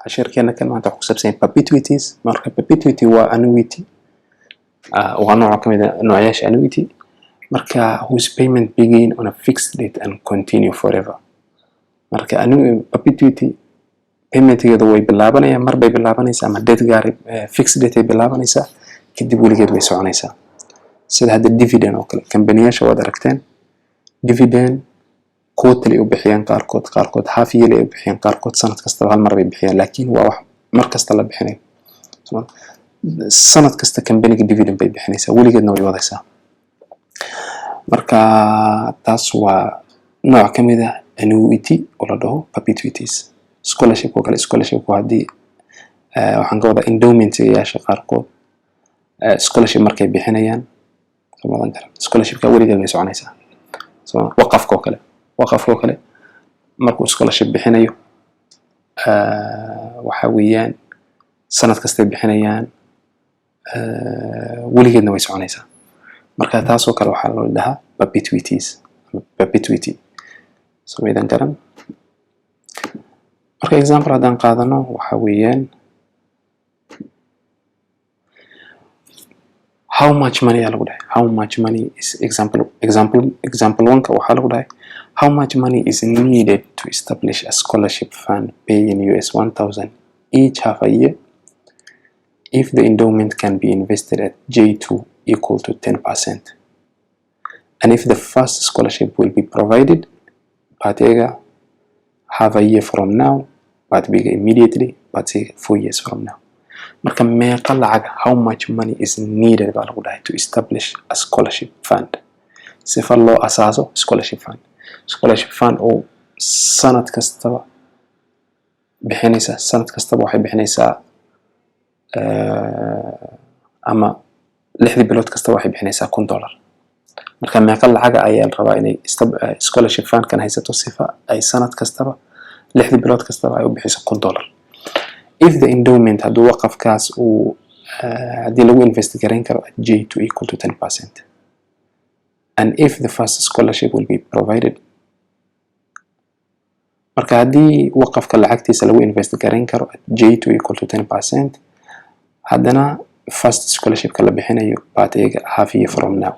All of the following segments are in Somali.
عشان كان ما تحكي سبسين perpetuities مركب perpetuity وannuity ونوع كمان نوعياش annuity مركا whose payment begin on a fixed date and continue forever مركا perpetuity payment يدو باللابنية مر باللابنيسا أما date جاري fixed date باللابنيسا كدي ولقيت ويسوعنيسا سيد هذا الديفيدين أو كله كمبنياش هو دركتين ديفيدين كوت اللي يبحيان قاركود حافية اللي يبحيان قاركود سنة كستا هالمرة يبحيان لكن هو واحد مركز طلب بحنين سنة كستا كمبنيك الديفيدين بيبحنيسا ولي قد نوي وضيسا مركا تاسوا نوع كميدا annuity ولا ده perpetuities scholarship وكلا scholarship وهدي وحنقوضا endowment ياشا قاركود scholarship مركا يبحنيان scholarship كولي قد يسوعنيسا وقف كوكله markuu scholarship bixinayo waxa weeyaan sanad kasta bixinayaan waligeedna way soconaysaa marka taas oo kale waxa loo dhahaa perpetuity soo meedan karan marka example hadan qaadano waxa weeyaan how much money lagu dhahay how much money is example 1 ka waxa lagu dhahay how much money is needed to establish a scholarship fund paying US 1,000 each half a year if the endowment can be invested at J2 equal to 10% and if the first scholarship will be provided Patega half a year from now but bigger immediately but say 4 years from now marka meeqa lacag how much money is needed baa lagu dhahay to establish a scholarship fund sifa loo asaaso scholarship fund oo sanad kastaba waxay bixinaysaa ama 6 bilood kastaba waxay bixinaysaa $1,000 marka meeqa lacag ayaa la rabaa inay scholarship fund kan haysato sifa ay sanad kastaba 6 bilood kastaba ay u bixiso $1,000 if the endowment haduu waqafkaas uu hadii lagu invest gareyn karo at J2 equal to 10% and if the first scholarship will be provided marka hadii waqafka lacagtiisa lagu invest gareyn karo at J2 equal to 10% hadana first scholarship ka la bixinayo Patega half year from now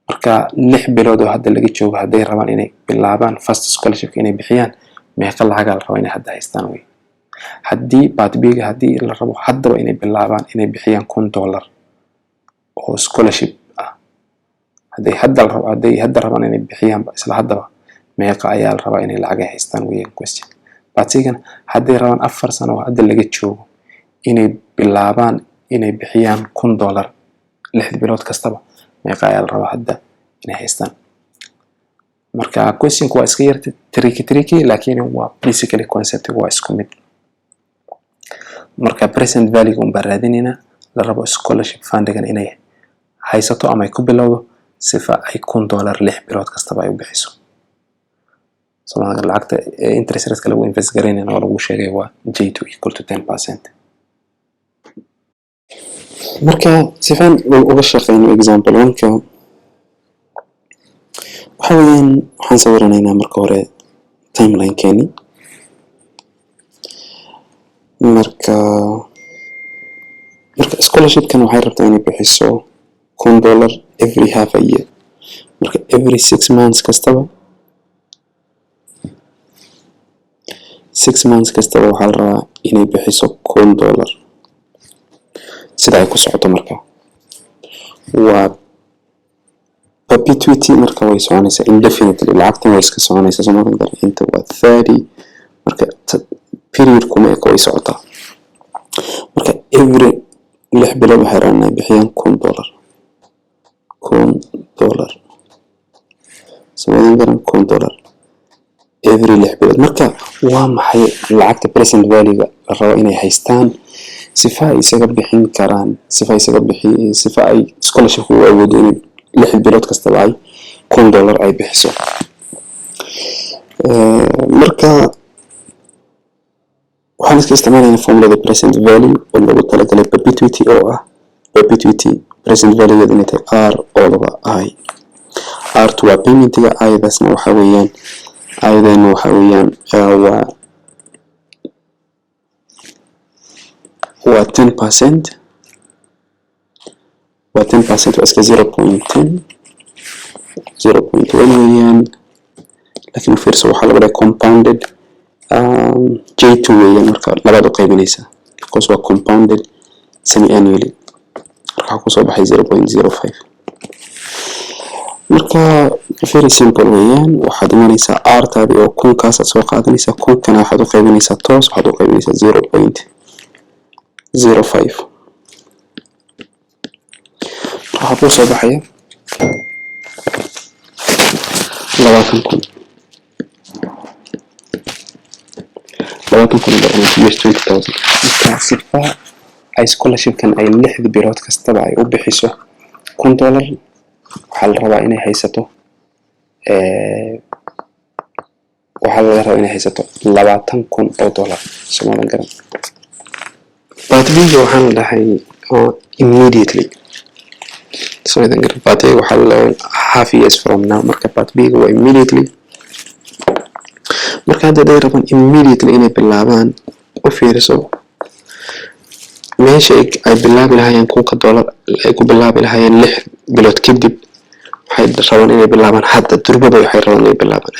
marka 6 bilood oo hadda laga joogo haday rabaan inay bilaabaan first scholarship inay bixiyaan meeqa lacag la rabo inay hadda haystaan way hadii Patbiga hadii la rabo hadaba inay bilaabaan inay bixiyaan $1,000 oo scholarship ah hadii hadda rabaan inay bixiyaan isla hadaba meeqa ayaa la rabaa inay lacag haystaan weeyaan question Patiga hadii rabaan 4 sano hadda laga joogo inay bilaabaan inay bixiyaan $1,000 6 bilood kastaba meeqa ayaa la rabaa hadda inay haystaan marka question waa iska yar tricky laakiin waa basically concept waa isku mid marka present value un baradinina la rabo scholarship fundigan inay haysato ama ay ku bilowdo sifa ay $1,000 6 bilood kastaba ay u bixiso sababta lacagta interest rate lagu invest gareynayna oo lagu sheegay waa J2 equal to 10% marka sifan uga shaqeyno example 1 ka waxaan sawiranaynaa marka hore timeline keeni marka scholarship kan waxay rabtaa inay bixiso $1,000 every half a year marka every 6 months kastaba 6 months kastaba waxaa la rabaa inay bixiso $1,000 sida ay ku socoto marka waa perpetuity marka way soconaysaa indefinitely lacagtan way iska soconaysaa Soomaaliga inta waa 30 marka period kuma ay way socotaa marka every 6 bilood waxay rabaan bixiyaan $1,000 Soomaaliga $1,000 every 6 bilood marka waa maxay lacagta present value la rabo inay haystaan sifa ay isaga bixin karaan sifa ay scholarship u awoodo inay 6 bilood kastaba ay $1,000 ay bixiso marka waxaan iska isticmaalaynaa formula present value oo lagu talagalay perpetuity oo ah perpetuity present value inay tahay R over I R2 waa payment-ga I-daasna waxa weeyaan waa waa 10% waa 10% waa iska 0.10 0.1 weeyaan laakiin fiirso waxaa laga dhigaa compounded J2 weeyaan marka labaad u qaybinaysa because waa compounded semi-annually waxaa kusoo baxay 0.05 marka very simple weeyaan waxaad imanaysaa r taadi oo kunkaas aad soo qaadanaysaa kunkana waxaad u qaybinaysaa toos waxaad u qaybinaysaa 0.05 waxaa kusoo baxaya 20,000 $20,000 marka sifa ay scholarshipkan ay 6 bilood kastaba ay u bixiso $1,000 waxaa la rabaa inay haysato $20,000 Soomaalian garan but biga waxaan la dhahay immediately Soomaalian garan but waxaa la half years from now marka but biga waa immediately marka hadda ay rabaan immediately inay bilaabaan u fiirso meesha ay bilaabi lahaayeen $1,000 ay ku bilaabi lahaayeen 6 bilood kadib waxay rabaan inay bilaabaan hadda durbaba waxay rabaan inay bilaabaan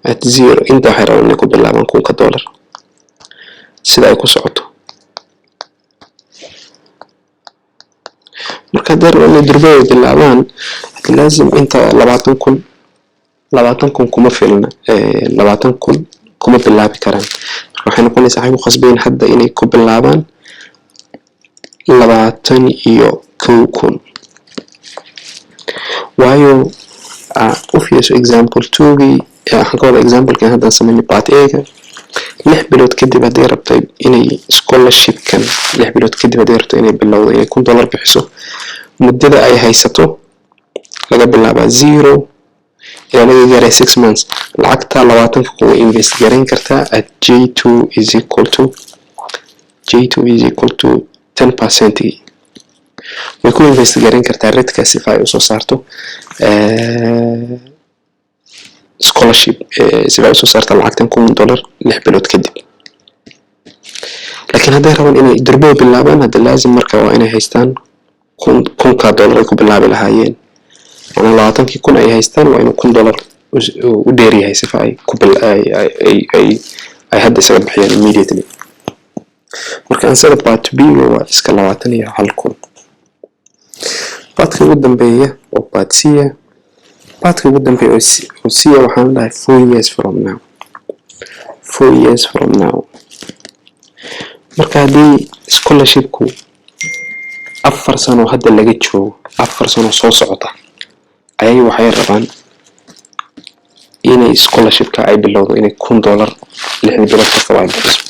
at zero inta waxay rabaan inay ku bilaabaan $1,000 sida ay ku socoto marka hadda rabaan durbaba bilaabaan لازم انت 20,000 kuma filna 20,000 kuma bilaabi karaan waxay noqonaysaa ay ku qasbeen hadda inay ku bilaabaan 21,000 waayo u fiirso example 2 waxaan ka wada example kan hadda sameeyay part A 6 bilood kadib haday rabtay inay scholarship kan 6 bilood kadib haday rabtay inay bilowdo inay $1,000 bixiso muddada ay haysato laga bilaabaa 0 ilaa laga gaaray 6 months lacagta 20 ku invest gareyn kartaa at J2 is equal to 10% way ku invest gareyn kartaa redka si ay u soo saarto scholarship si ay u soo saarto lacagtan $1,000 6 bilood kadib laakiin haday rabaan inay durbo bilaabaan hada laazim marka waa inay haystaan $1,000 ay ku bilaabi lahaayeen أنا 20,000 أي هايستان وإنه $1,000 وديري هاي سفا أي كبل أي هاد سبب حيان immediately مركا أنسان بات بي هو إسكالواتني هالكون باتك قدام بيه أو بات سيا باتك قدام بيه أو سيا وحان لها 4 years from now 4 years from now مركا دي scholarship كو 4 سنة هاد اللي جيتشو 4 سنة سو سعطة أي waxay rabaan inay scholarship ka ay bilowdo inay $1,000 6 bilood kasta ay bixiso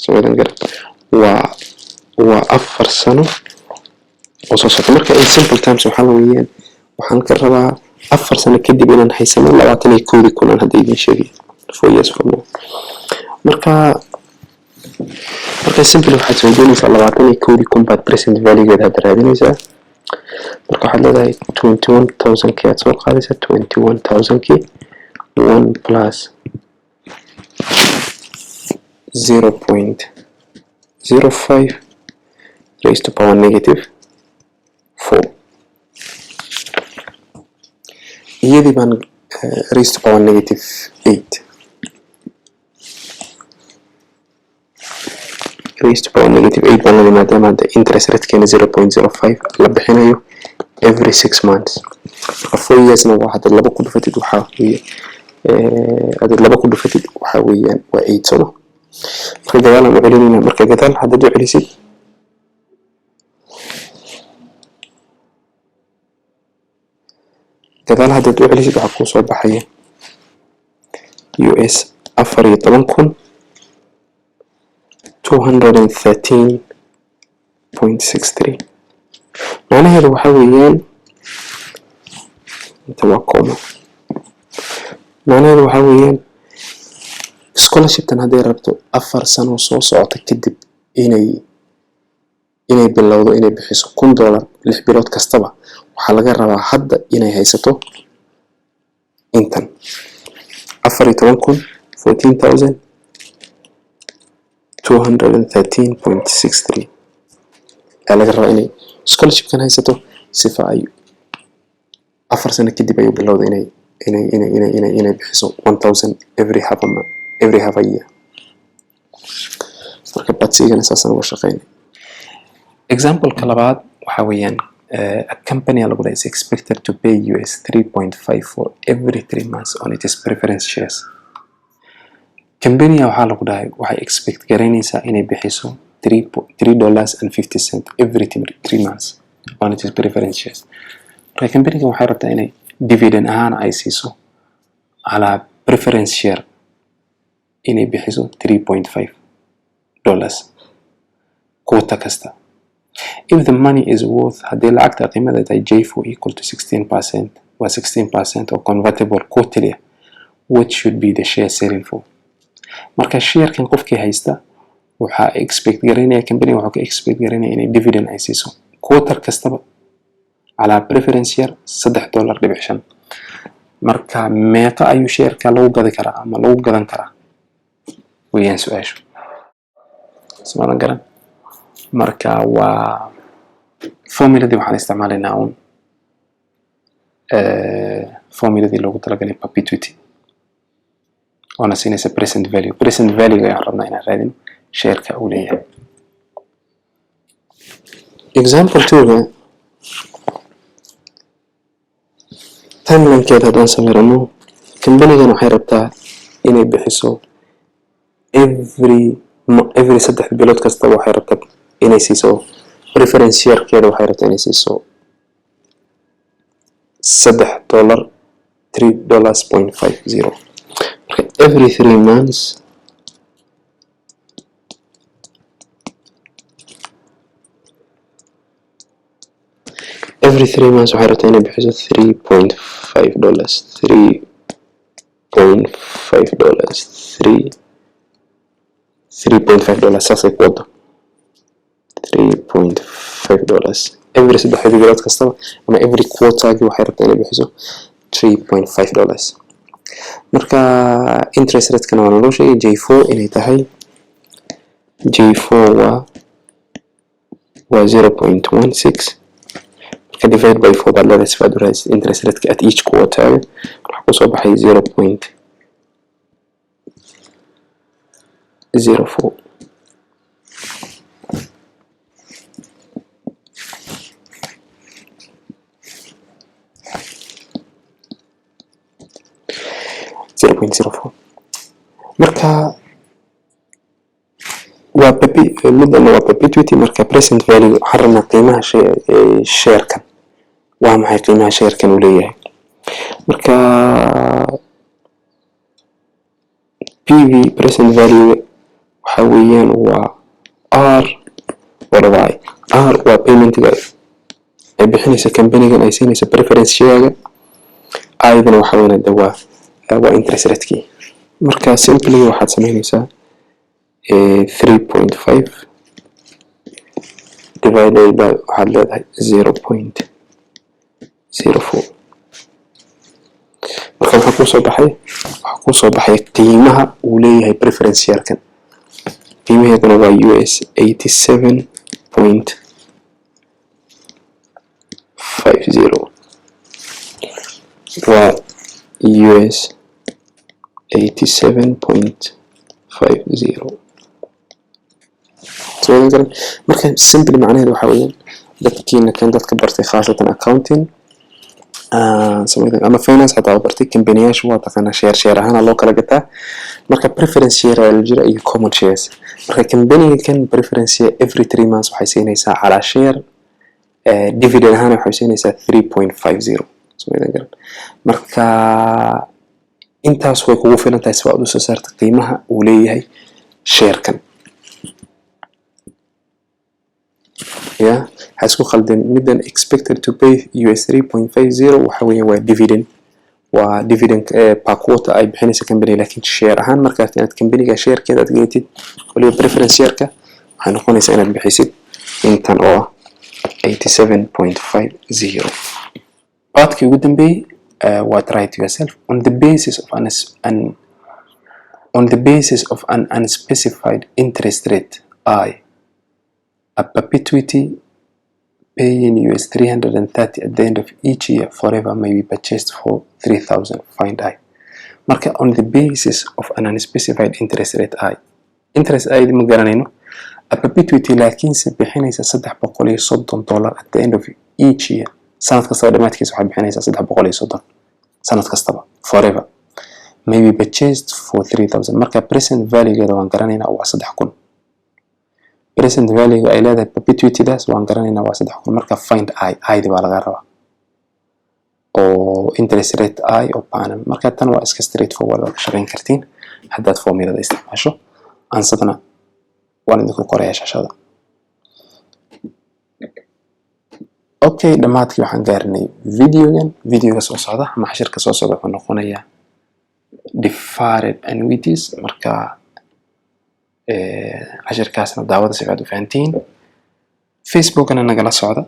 Soomaalian garan waa 4 sano oo soo socda marka in simple terms waxaa weeyaan waxaan ka rabaa 4 sano kadib inaan haysano 21,000 aan hadda idin sheegay 4 years from now marka simple waxaad soo doonaysaa 21,000 baad present value-geeda hadda raadinaysaa marka waxaad leedahay 21,000 aad soo qaadaysaa 21,000 1 plus 0.05 raised to power negative 4 iyadii baan raised to power negative 8 raised to power negative 8 baan maadaama hadda interest ratekeena 0.05 la bixinayo every 6 months 4 years na waa hadda laba ku dhufatid waxaa weeyaan waa 8 sano marka gadaal aan u celinayna marka gadaal haddaad u celisid waxaa kuu soo baxaya US 14,213.63 معناها waxaa weeyaan inta waa koomo معناها waxaa weeyaan scholarshiptan haday rabto 4 sano soo socota kadib inay bilowdo inay bixiso $1,000 6 bilood kastaba waxaa laga rabaa hadda inay haysato intan 14,000 14,213.63 ayaa laga rabaa inay scholarshipkan haysato sifa ay 4 sano kadib ay bilowdo inay bixiso 1,000 every half a year. marka badsigana saasan uga shaqeynay. Example-ka labaad waxa weeyaan a company is expected to pay US 3.5 for every 3 months on its preference shares. Company waxa lagu dhahay waxay expect garanaysaa inay bixiso $3.50 every 3 months on its preference shares. marka company waxay rabtaa inay dividend ahaan ay siiso ala preference share inay bixiso $3.5 quota kasta. If the money is worth hadii lacagta qiimadeeda ay J4 equal to 16% or 16% or convertible quarterly, what should be the share selling for? marka sharekan qofkii haysta waxa expect garanaya company waxa expect garanaya inay dividend ay siiso quarter kastaba ala preference share $3.5. marka meeqa ayuu shareka lagu gadi karaa ama lagu gadan karaa weeyaan su'aashu. Soo garan marka waa formuladii waxaan isticmaalaynaa formuladii loogu talagalay perpetuity ona siinaysa present value ayaan rabnaa inaan raadin shareka uu leeyahay. Example 2 timeline-keeda haddaan sameyrano company-gan waxay rabtaa inay bixiso every 3 bilood kasta waxay rabtaa inay siiso preference share-keeda waxay rabtaa inay siiso $3.50 every 3 months waxay rabtaa inay bixiso $3.5 saasay ku wado $3.5 every 3 bilood kastaba ama every quarter waxay rabtaa inay bixiso $3.5. marka interest rate-kana waa loo sheegay J4 inay tahay J4 waa 0.16 divide by 4 baa loo isfaadurays interest rate at each quarter waxa ku soo baxay 0.04. marka waa perpetuity marka present value xarna qiimaha share-kan waa maxay qiimaha share-kan uu leeyahay. marka PV present value waxa weeyaan waa R waa payment-ga ay bixinaysa company-gan ay siinaysa preference share-ga aydana waxa weeyaan waa interest rate-kii. marka simply waxaad sameynaysaa 3.5 divided by waxaad leedahay 0.04. marka waxa ku soo baxay qiimaha uu leeyahay preference share-kan qiimaheeduna waa US 87.50 waa US 87.50. marka simply macnaheedu waxa weeyaan dadkiina kan dadka bartay khaasatan accounting ama finance hadaa bartay company-yaashu waa taqaana share ahaan loo kala gataa. marka preference share ayaa jira iyo common shares. marka company kan preference share every 3 months waxay siinaysaa ala share dividend ahaan waxay siinaysaa 3.50. marka intaas way kugu filan tahay si aad u soo saarto qiimaha uu leeyahay share-kan. hasku khaldan middan expected to pay US 3.50 waxa weeyaan waa dividend per quarter ay bixinaysa company laakiin share ahaan markaad inaad company-ga share-keeda aad geeytid waliba preference share-ka waxay noqonaysaa inaad bixisid intan oo 87.50. baadkii ugu dambeeyay what write yourself on the basis of an unspecified interest rate I, a perpetuity paying US $330 at the end of each year forever may be purchased for $3,000. Find I. Marka on the basis of an unspecified interest rate I. Interest I ma garanayno. A perpetuity laakiinse bixinaysa $330 at the end of each year. Sanad kastaba dhamaadkiisa waxay bixinaysaa $330 sanad kastaba forever may be purchased for $3,000. Marka present value-geeda waan garanaynaa waa $3,000. present value ay leedahay perpetuity daas waan garanaynaa waa $3,000. marka find I di baa laga rabaa oo interest rate I oo baanan. marka tan waa iska straightforward oo shaqayn kartiin haddaad formulada isticmaasho. ansadana waan idinku qorayaa shashada. okay, dhamaadkii waxaan gaarnay videoga soo socda ama cashirka soo socda wuxuu noqonayaa deferred annuities. marka cashirkaasna daawada si aad u fahantiin. facebookana nagala socda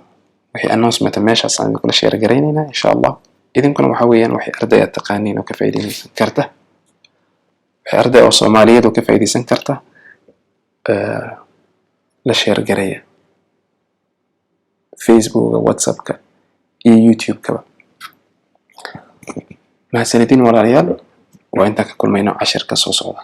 wixii announcement meeshaas aan kula share gareynaynaa insha Allah. idinkuna waxa weeyaan wixii arday aad taqaaniin oo ka faa'iideysan karta, wixii arday oo Soomaaliyeed oo ka faa'iideysan karta la share gareeya facebooka, whatsappka iyo youtube-kaba. mahadsanidin walaalayaal, waa intaan ka kulmayno cashirka soo socda.